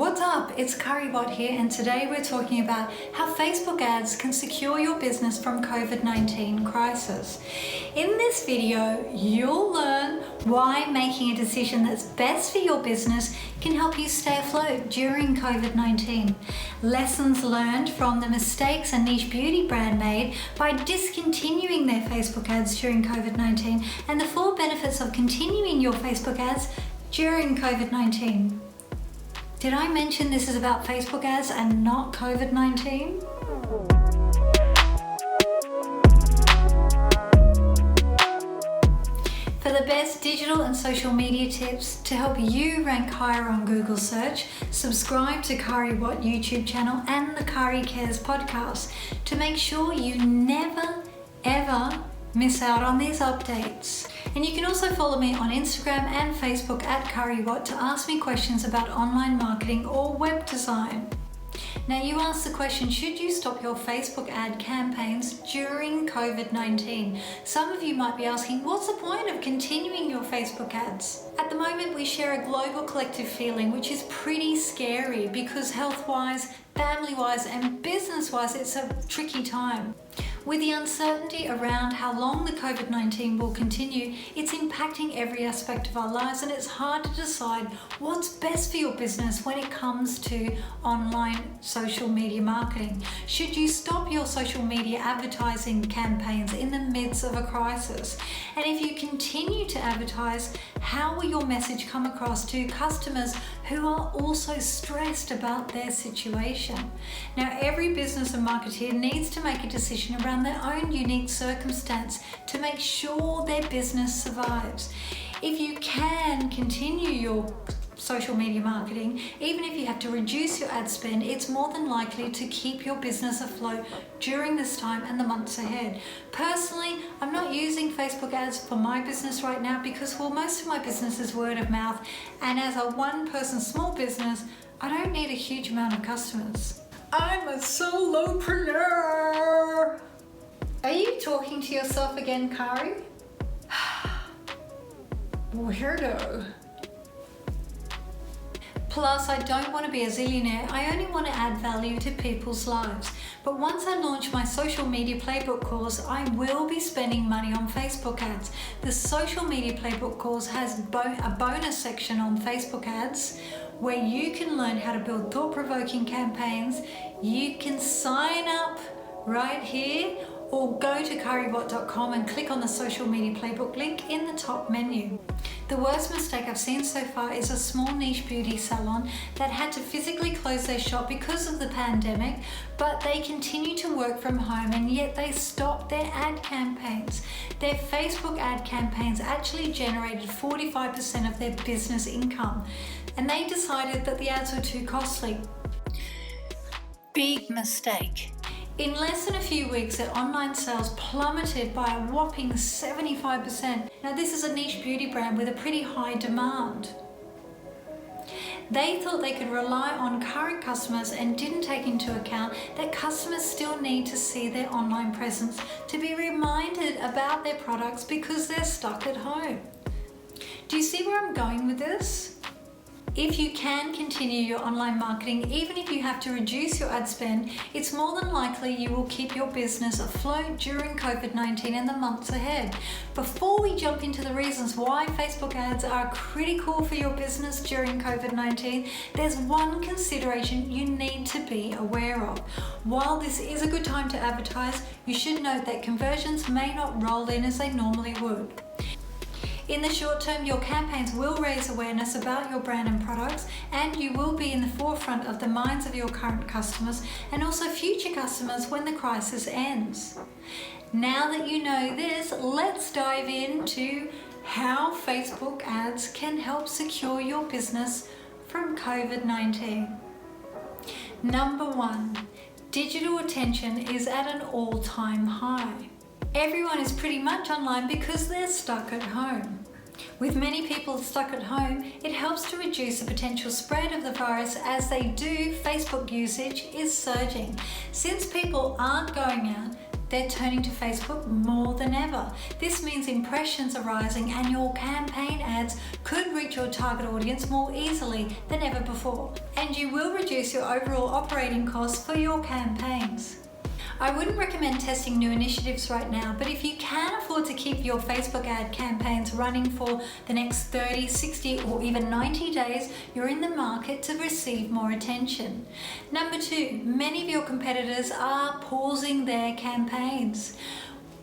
What's up? It's Caria here, and today we're talking about how Facebook ads can secure your business from COVID-19 crisis. In this video, you'll learn why making a decision that's best for your business can help you stay afloat during COVID-19. Lessons learned from the mistakes a niche beauty brand made by discontinuing their Facebook ads during COVID-19, and the 4 benefits of continuing your Facebook ads during COVID-19. Did I mention this is about Facebook ads and not COVID-19? For the best digital and social media tips to help you rank higher on Google search, subscribe to Caria YouTube channel and the Cariacares podcast to make sure you never ever miss out on these updates. And you can also follow me on Instagram and Facebook at Caria to ask me questions about online marketing or web design. Now, you asked the question, should you stop your Facebook ad campaigns during COVID-19? Some of you might be asking, what's the point of continuing your Facebook ads? At the moment, we share a global collective feeling, which is pretty scary because health-wise, family-wise, and business-wise, it's a tricky time. With the uncertainty around how long the COVID-19 will continue, it's impacting every aspect of our lives, and it's hard to decide what's best for your business when it comes to online social media marketing. Should you stop your social media advertising campaigns in the midst of a crisis? And if you continue to advertise, how will your message come across to customers who are also stressed about their situation? Now, every business and marketer needs to make a decision around their own unique circumstance to make sure their business survives. If you can continue your social media marketing, even if you have to reduce your ad spend, it's more than likely to keep your business afloat during this time and the months ahead. Personally, I'm not using Facebook ads for my business right now because, well, most of my business is word of mouth, and as a one-person small business, I don't need a huge amount of customers. I'm a solopreneur. Are you talking to yourself again, Caria? Weirdo. Plus, I don't want to be a zillionaire. I only want to add value to people's lives. But once I launch my social media playbook course, I will be spending money on Facebook ads. The social media playbook course has a bonus section on Facebook ads where you can learn how to build thought-provoking campaigns. You can sign up right here or go to cariabot.com and click on the social media playbook link in the top menu. The worst mistake I've seen so far is a small niche beauty salon that had to physically close their shop because of the pandemic, but they continue to work from home, and yet they stopped their ad campaigns. Their Facebook ad campaigns actually generated 45% of their business income, and they decided that the ads were too costly. Big mistake. In less than a few weeks, their online sales plummeted by a whopping 75%. Now, this is a niche beauty brand with a pretty high demand. They thought they could rely on current customers and didn't take into account that customers still need to see their online presence to be reminded about their products because they're stuck at home. Do you see where I'm going with this? If you can continue your online marketing, even if you have to reduce your ad spend, it's more than likely you will keep your business afloat during COVID-19 and the months ahead. Before we jump into the reasons why Facebook ads are critical for your business during COVID-19, there's one consideration you need to be aware of. While this is a good time to advertise, you should note that conversions may not roll in as they normally would. In the short term, your campaigns will raise awareness about your brand and products, and you will be in the forefront of the minds of your current customers and also future customers when the crisis ends. Now that you know this, let's dive into how Facebook ads can help secure your business from COVID-19. Number 1, digital attention is at an all-time high. Everyone is pretty much online because they're stuck at home. With many people stuck at home, it helps to reduce the potential spread of the virus. As they do, Facebook usage is surging. Since people aren't going out, they're turning to Facebook more than ever. This means impressions are rising and your campaign ads could reach your target audience more easily than ever before. And you will reduce your overall operating costs for your campaigns. I wouldn't recommend testing new initiatives right now, but if you can afford to keep your Facebook ad campaigns running for the next 30, 60 or even 90 days, you're in the market to receive more attention. Number 2, many of your competitors are pausing their campaigns.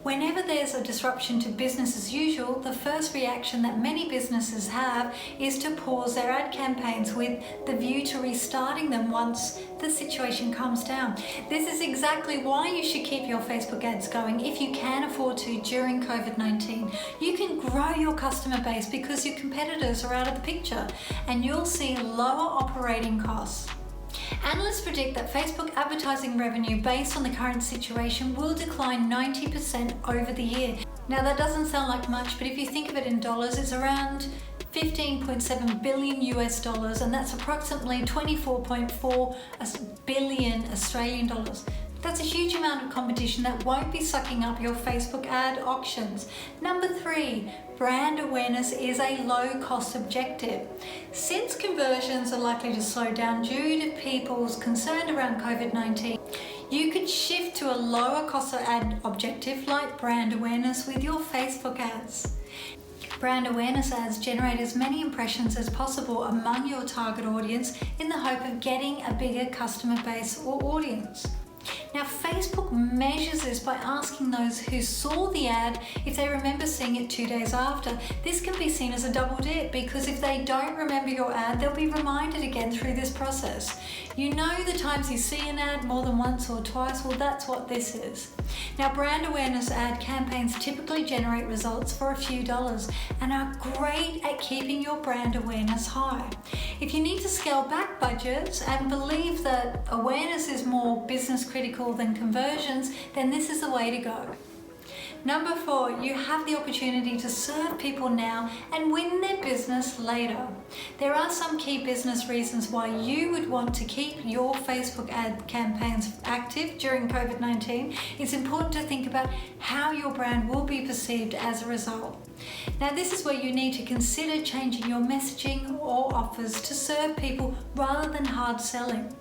Whenever there's a disruption to business as usual, the first reaction that many businesses have is to pause their ad campaigns with the view to restarting them once the situation calms down. This is exactly why you should keep your Facebook ads going if you can afford to during COVID-19. You can grow your customer base because your competitors are out of the picture and you'll see lower operating costs. Analysts predict that Facebook advertising revenue based on the current situation will decline 90% over the year. Now that doesn't sound like much, but if you think of it in dollars, it's around 15.7 billion US dollars, and that's approximately 24.4 billion Australian dollars. That's a huge amount of competition that won't be sucking up your Facebook ad auctions. Number 3, brand awareness is a low-cost objective. Since conversions are likely to slow down due to people's concern around COVID-19, you could shift to a lower cost ad objective like brand awareness with your Facebook ads. Brand awareness ads generate as many impressions as possible among your target audience in the hope of getting a bigger customer base or audience. Now, Facebook measures this by asking those who saw the ad if they remember seeing it 2 days after. This can be seen as a double dip because if they don't remember your ad, they'll be reminded again through this process. You know the times you see an ad more than once or twice, well, that's what this is. Now, brand awareness ad campaigns typically generate results for a few dollars and are great at keeping your brand awareness high. If you need to scale back budgets and believe that awareness is more business critical than conversions, then this is the way to go. Number 4, you have the opportunity to serve people now and win their business later. There are some key business reasons why you would want to keep your Facebook ad campaigns active during COVID-19. It's important to think about how your brand will be perceived as a result. Now, this is where you need to consider changing your messaging or offers to serve people rather than hard selling.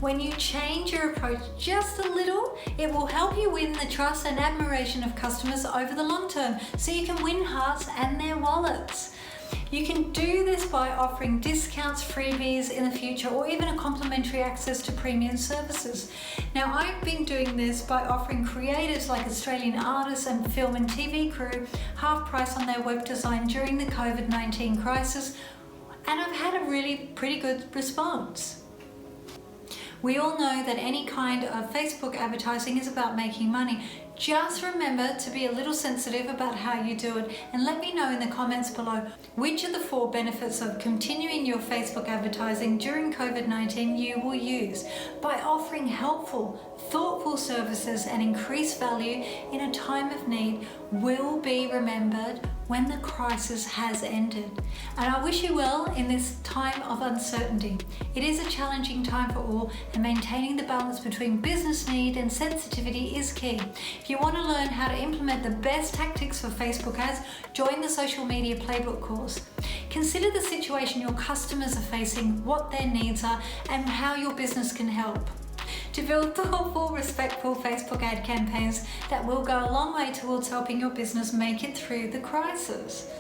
When you change your approach just a little, it will help you win the trust and admiration of customers over the long term, so you can win hearts and their wallets. You can do this by offering discounts, freebies in the future, or even a complimentary access to premium services. Now, I've been doing this by offering creatives like Australian artists and film and TV crew half price on their web design during the COVID-19 crisis, and I've had a really pretty good response. We all know that any kind of Facebook advertising is about making money. Just remember to be a little sensitive about how you do it, and let me know in the comments below which of the 4 benefits of continuing your Facebook advertising during COVID-19 you will use. By offering helpful, thoughtful services and increased value in a time of need will be remembered when the crisis has ended. And I wish you well in this time of uncertainty. It is a challenging time for all, and maintaining the balance between business need and sensitivity is key. If you want to learn how to implement the best tactics for Facebook ads, join the Social Media Playbook course. Consider the situation your customers are facing, what their needs are, and how your business can help. To build thoughtful, respectful Facebook ad campaigns that will go a long way towards helping your business make it through the crisis.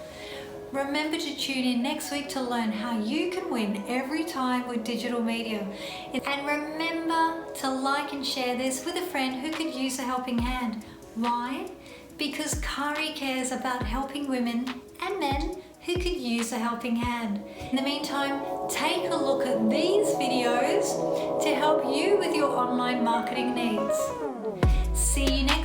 Remember to tune in next week to learn how you can win every time with digital media. And remember to like and share this with a friend who could use a helping hand. Why? Because Caria cares about helping women and men who could use a helping hand. In the meantime, take a look at these videos to help you with your online marketing needs. See you next